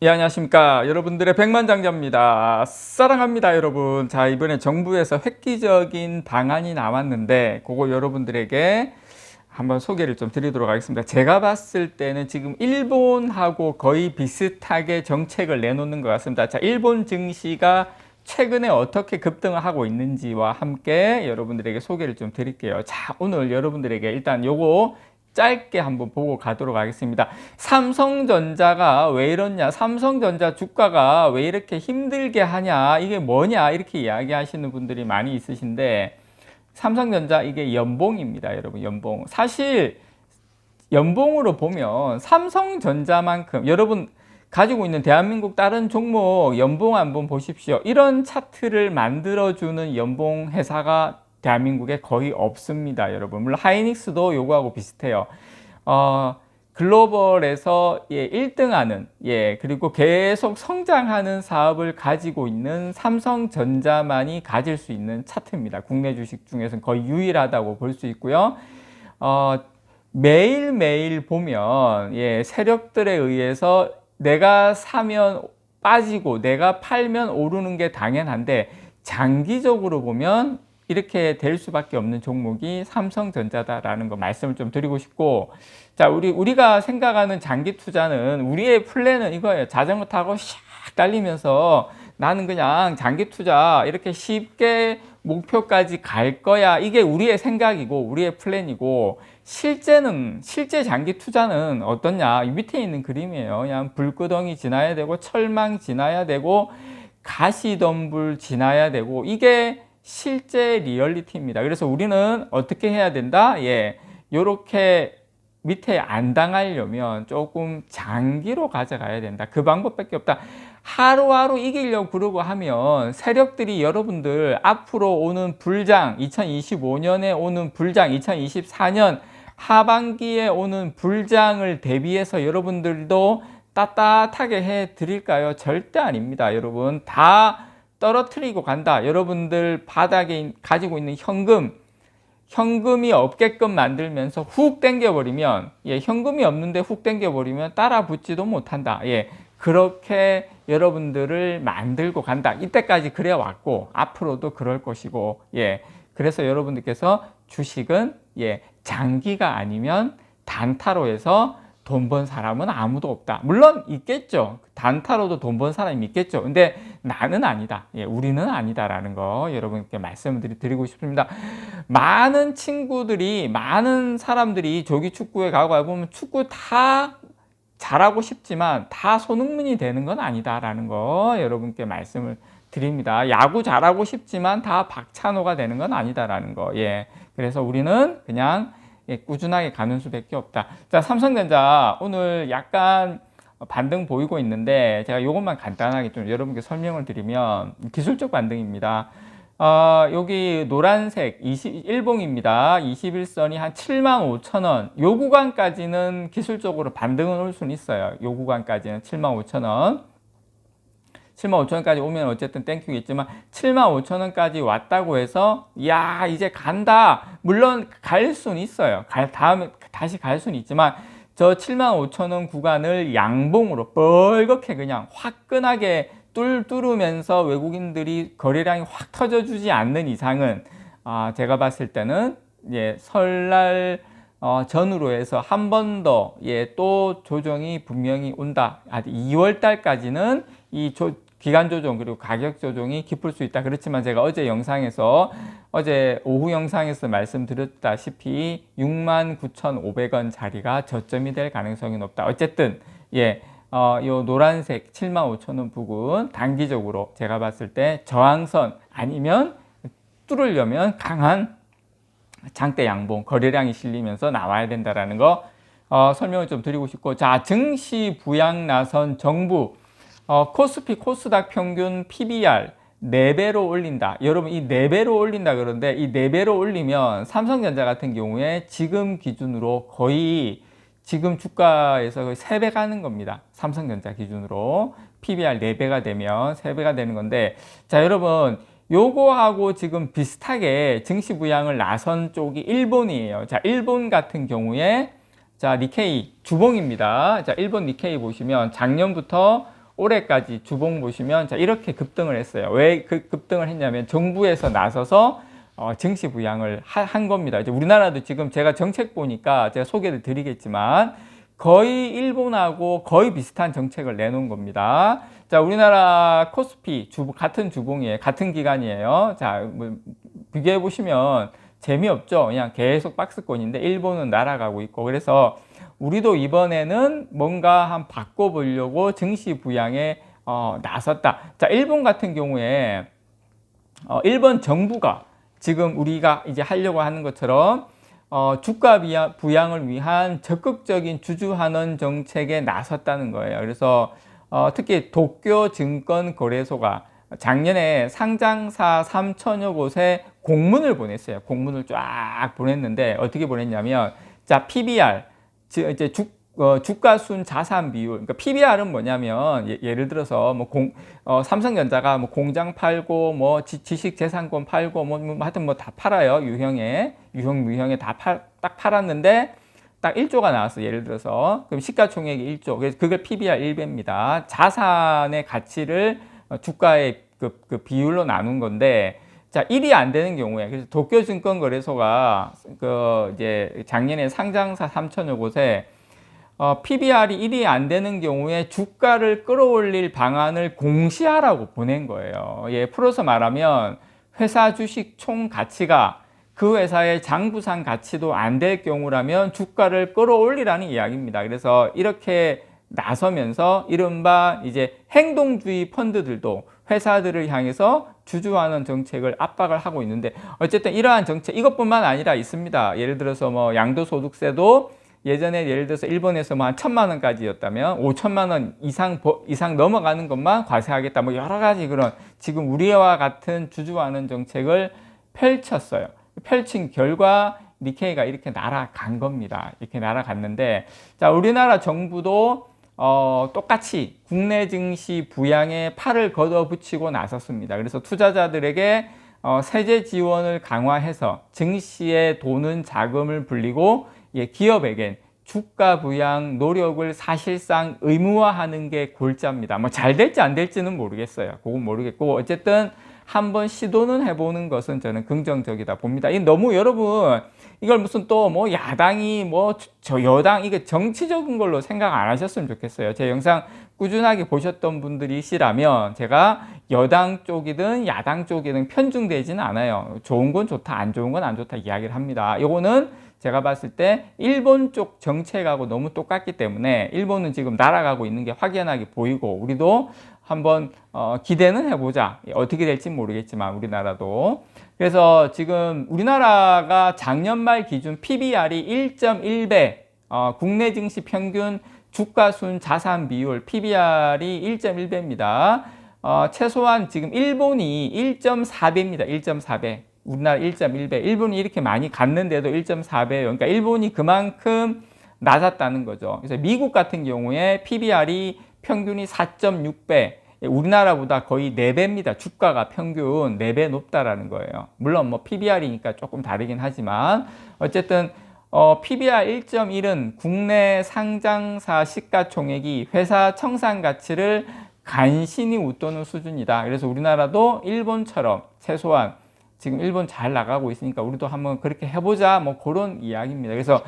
예, 안녕하십니까. 여러분들의 백만장자입니다. 사랑합니다, 여러분. 자, 이번에 정부에서 획기적인 방안이 나왔는데, 그거 여러분들에게 한번 소개를 좀 드리도록 하겠습니다. 제가 봤을 때는 지금 일본하고 거의 비슷하게 정책을 내놓는 것 같습니다. 자, 일본 증시가 최근에 어떻게 급등을 하고 있는지와 함께 여러분들에게 소개를 좀 드릴게요. 자, 오늘 여러분들에게 일단 요거 짧게 한번 보고 가도록 하겠습니다. 삼성전자가 왜 이러냐, 삼성전자 주가가 왜 이렇게 힘들게 하냐, 이게 뭐냐, 이렇게 이야기하시는 분들이 많이 있으신데, 삼성전자 이게 연봉입니다, 여러분. 연봉. 사실 연봉으로 보면 삼성전자만큼 여러분 가지고 있는 대한민국 다른 종목 연봉 한번 보십시오. 이런 차트를 만들어주는 연봉 회사가 대한민국에 거의 없습니다, 여러분. 물론 하이닉스도 요거하고 비슷해요. 글로벌에서 1등하는 그리고 계속 성장하는 사업을 가지고 있는 삼성전자만이 가질 수 있는 차트입니다. 국내 주식 중에서는 거의 유일하다고 볼 수 있고요. 매일매일 보면 세력들에 의해서 내가 사면 빠지고 내가 팔면 오르는 게 당연한데, 장기적으로 보면 이렇게 될 수밖에 없는 종목이 삼성전자다라는 거 말씀을 좀 드리고 싶고, 자, 우리가 생각하는 장기 투자는, 우리의 플랜은 이거예요. 자전거 타고 샥 달리면서 나는 그냥 장기 투자 이렇게 쉽게 목표까지 갈 거야. 이게 우리의 생각이고 우리의 플랜이고, 실제 장기 투자는 어떠냐? 이 밑에 있는 그림이에요. 그냥 불구덩이 지나야 되고 철망 지나야 되고 가시덤불 지나야 되고, 이게 실제 리얼리티입니다. 그래서 우리는 어떻게 해야 된다? 요렇게 밑에 안 당하려면 조금 장기로 가져가야 된다. 그 방법밖에 없다. 하루하루 이기려고 그러고 하면 세력들이 여러분들 앞으로 오는 불장, 2025년에 오는 불장, 2024년 하반기에 오는 불장을 대비해서 여러분들도 따뜻하게 해 드릴까요? 절대 아닙니다. 여러분, 다 떨어뜨리고 간다. 여러분들 바닥에 가지고 있는 현금이 없게끔 만들면서 훅 당겨버리면, 현금이 없는데 훅 당겨버리면 따라 붙지도 못한다. 그렇게 여러분들을 만들고 간다. 이때까지 그래 왔고 앞으로도 그럴 것이고, 그래서 여러분들께서 주식은 장기가 아니면 단타로 해서 돈 번 사람은 아무도 없다. 물론 있겠죠. 단타로도 돈 번 사람이 있겠죠. 근데 나는 아니다. 우리는 아니다라는 거 여러분께 말씀을 드리고 싶습니다. 많은 친구들이, 많은 사람들이 조기 축구에 가고 보면 축구 다 잘하고 싶지만 다 손흥민이 되는 건 아니다라는 거 여러분께 말씀을 드립니다. 야구 잘하고 싶지만 다 박찬호가 되는 건 아니다라는 거. 그래서 우리는 그냥 꾸준하게 가는 수밖에 없다. 자, 삼성전자 오늘 약간 반등 보이고 있는데, 제가 이것만 간단하게 좀 여러분께 설명을 드리면 기술적 반등입니다. 여기 노란색 21봉입니다. 21선이 한 75,000원. 요 구간까지는 기술적으로 반등은 올 수는 있어요. 요 구간까지는 75,000원. 75,000원까지 오면 어쨌든 땡큐겠지만 75,000원까지 왔다고 해서 야 이제 간다, 물론 갈 수는 있어요. 다음에 다시 갈 수는 있지만 저 75,000원 구간을 양봉으로 뻘겋게 그냥 화끈하게 뚫으면서 외국인들이 거래량이 확 터져주지 않는 이상은 제가 봤을 때는 설날 전후로 해서 한 번 더 또 조정이 분명히 온다. 2월 달까지는 이 기간 조정 그리고 가격 조정이 깊을 수 있다. 그렇지만 제가 어제 오후 영상에서 말씀드렸다시피 69,500원 자리가 저점이 될 가능성이 높다. 어쨌든 요 노란색 75,000원 부근 단기적으로 제가 봤을 때 저항선 아니면 뚫으려면 강한 장대 양봉 거래량이 실리면서 나와야 된다라는 거 설명을 좀 드리고 싶고, 자, 증시 부양 나선 정부, 코스피 코스닥 평균 PBR 4배로 올린다. 여러분, 이 4배로 올린다 그러는데, 이 4배로 올리면 삼성전자 같은 경우에 지금 기준으로 거의 지금 주가에서 거의 3배 가는 겁니다. 삼성전자 기준으로 PBR 4배가 되면 3배가 되는 건데, 자, 여러분, 요거하고 지금 비슷하게 증시 부양을 나선 쪽이 일본이에요. 자, 일본 같은 경우에 자, 니케이 주봉입니다. 자, 일본 니케이 보시면 작년부터 올해까지 주봉 보시면 자, 이렇게 급등을 했어요. 왜 그 급등을 했냐면 정부에서 나서서 증시 부양을 한 겁니다. 이제 우리나라도 지금 제가 정책 보니까 제가 소개를 드리겠지만 거의 일본하고 거의 비슷한 정책을 내놓은 겁니다. 자, 우리나라 코스피 같은 주봉이에요. 같은 기간이에요. 자, 뭐 비교해 보시면 재미없죠. 그냥 계속 박스권인데 일본은 날아가고 있고, 그래서 우리도 이번에는 뭔가 한 바꿔보려고 증시 부양에 나섰다. 자, 일본 같은 경우에 일본 정부가 지금 우리가 이제 하려고 하는 것처럼 주가 부양을 위한 적극적인 주주환원 정책에 나섰다는 거예요. 그래서 특히 도쿄 증권거래소가 작년에 상장사 3천여 곳에 공문을 보냈어요. 공문을 쫙 보냈는데 어떻게 보냈냐면, 자, PBR, 이제 주가순 자산 비율. 그러니까 PBR은 뭐냐면 예를 들어서 뭐 삼성전자가 뭐 공장 팔고 뭐 지식재산권 팔고 뭐 하여튼 뭐 다 팔아요. 유형에 딱 팔았는데 딱 1조가 나왔어. 예를 들어서 그럼 시가총액이 1조. 그래서 그걸 PBR 1배입니다. 자산의 가치를 주가의 그 비율로 나눈 건데, 자, 1이 안 되는 경우에, 그래서 도쿄증권거래소가 이제 작년에 상장사 3천여 곳에 PBR이 1이 안 되는 경우에 주가를 끌어올릴 방안을 공시하라고 보낸 거예요. 예, 풀어서 말하면 회사 주식 총 가치가 그 회사의 장부상 가치도 안 될 경우라면 주가를 끌어올리라는 이야기입니다. 그래서 이렇게 나서면서 이른바 이제 행동주의 펀드들도 회사들을 향해서 주주환원 정책을 압박을 하고 있는데, 어쨌든 이러한 정책, 이것뿐만 아니라 있습니다. 예를 들어서 뭐 양도소득세도 예전에 예를 들어서 일본에서 뭐 한 1,000만 원까지였다면 5천만 원 이상 넘어가는 것만 과세하겠다. 뭐 여러 가지 그런 지금 우리와 같은 주주환원 정책을 펼쳤어요. 펼친 결과 니케이가 이렇게 날아간 겁니다. 이렇게 날아갔는데, 자, 우리나라 정부도 똑같이 국내 증시 부양에 팔을 걷어붙이고 나섰습니다. 그래서 투자자들에게 세제 지원을 강화해서 증시에 도는 자금을 불리고, 예, 기업에겐 주가 부양 노력을 사실상 의무화하는 게 골자입니다. 뭐 잘 될지 안 될지는 모르겠어요. 그건 모르겠고, 어쨌든 한번 시도는 해보는 것은 저는 긍정적이다 봅니다. 이 너무 여러분 이걸 무슨 또 뭐 야당이 뭐 저 여당, 이게 정치적인 걸로 생각 안 하셨으면 좋겠어요. 제 영상 꾸준하게 보셨던 분들이시라면 제가 여당 쪽이든 야당 쪽이든 편중되지는 않아요. 좋은 건 좋다, 안 좋은 건 안 좋다 이야기를 합니다. 요거는 제가 봤을 때 일본 쪽 정책하고 너무 똑같기 때문에 일본은 지금 날아가고 있는 게 확연하게 보이고, 우리도 한번 기대는 해보자. 어떻게 될지 모르겠지만 우리나라도. 그래서 지금 우리나라가 작년 말 기준 PBR이 1.1배, 국내 증시 평균 주가순 자산 비율 PBR이 1.1배입니다. 최소한 지금 일본이 1.4배입니다. 1.4배. 우리나라 1.1배. 일본이 이렇게 많이 갔는데도 1.4배예요. 그러니까 일본이 그만큼 낮았다는 거죠. 그래서 미국 같은 경우에 PBR이 평균이 4.6배. 우리나라보다 거의 4배입니다. 주가가 평균 4배 높다라는 거예요. 물론 뭐 PBR이니까 조금 다르긴 하지만 어쨌든 PBR 1.1은 국내 상장사 시가총액이 회사 청산 가치를 간신히 웃도는 수준이다. 그래서 우리나라도 일본처럼 최소한 지금 일본 잘 나가고 있으니까 우리도 한번 그렇게 해보자, 뭐 그런 이야기입니다. 그래서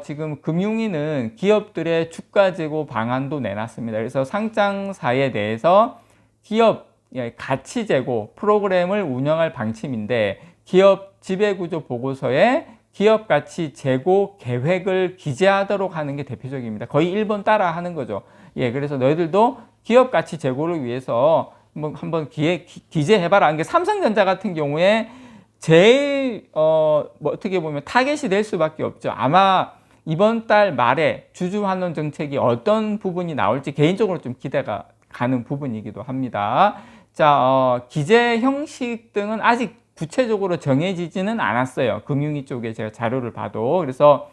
지금 금융위는 기업들의 주가 제고 방안도 내놨습니다. 그래서 상장사에 대해서 기업 가치 제고 프로그램을 운영할 방침인데, 기업 지배구조 보고서에 기업 가치 제고 계획을 기재하도록 하는 게 대표적입니다. 거의 일본 따라 하는 거죠. 예, 그래서 너희들도 기업 가치 제고를 위해서 뭐 한번 기재해봐라. 이게 삼성전자 같은 경우에 제일 뭐 어떻게 보면 타겟이 될 수밖에 없죠. 아마 이번 달 말에 주주환원 정책이 어떤 부분이 나올지 개인적으로 좀 기대가 가는 부분이기도 합니다. 자, 기재 형식 등은 아직 구체적으로 정해지지는 않았어요. 금융위 쪽에 제가 자료를 봐도. 그래서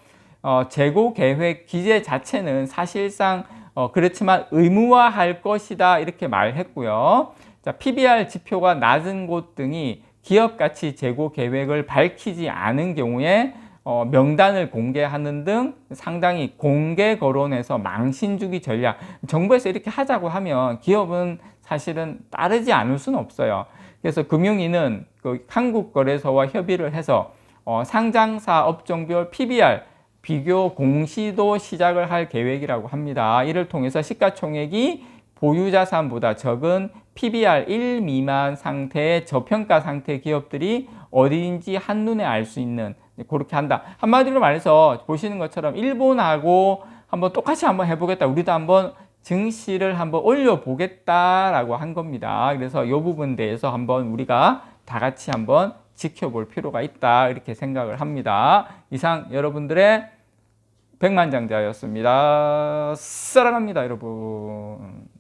재고 계획 기재 자체는 사실상 그렇지만 의무화할 것이다 이렇게 말했고요. 자, PBR 지표가 낮은 곳 등이 기업 가치 제고 계획을 밝히지 않은 경우에 명단을 공개하는 등 상당히 공개 거론해서 망신 주기 전략, 정부에서 이렇게 하자고 하면 기업은 사실은 따르지 않을 수는 없어요. 그래서 금융위는 그 한국거래소와 협의를 해서 상장사 업종별 PBR 비교 공시도 시작을 할 계획이라고 합니다. 이를 통해서 시가총액이 보유자산보다 적은 PBR 1 미만 상태의 저평가 상태 기업들이 어디인지 한눈에 알 수 있는, 그렇게 한다. 한마디로 말해서 보시는 것처럼 일본하고 한번 똑같이 한번 해보겠다. 우리도 한번 증시를 한번 올려보겠다라고 한 겁니다. 그래서 이 부분에 대해서 한번 우리가 다 같이 한번 지켜볼 필요가 있다. 이렇게 생각을 합니다. 이상 여러분들의 백만장자였습니다. 사랑합니다, 여러분.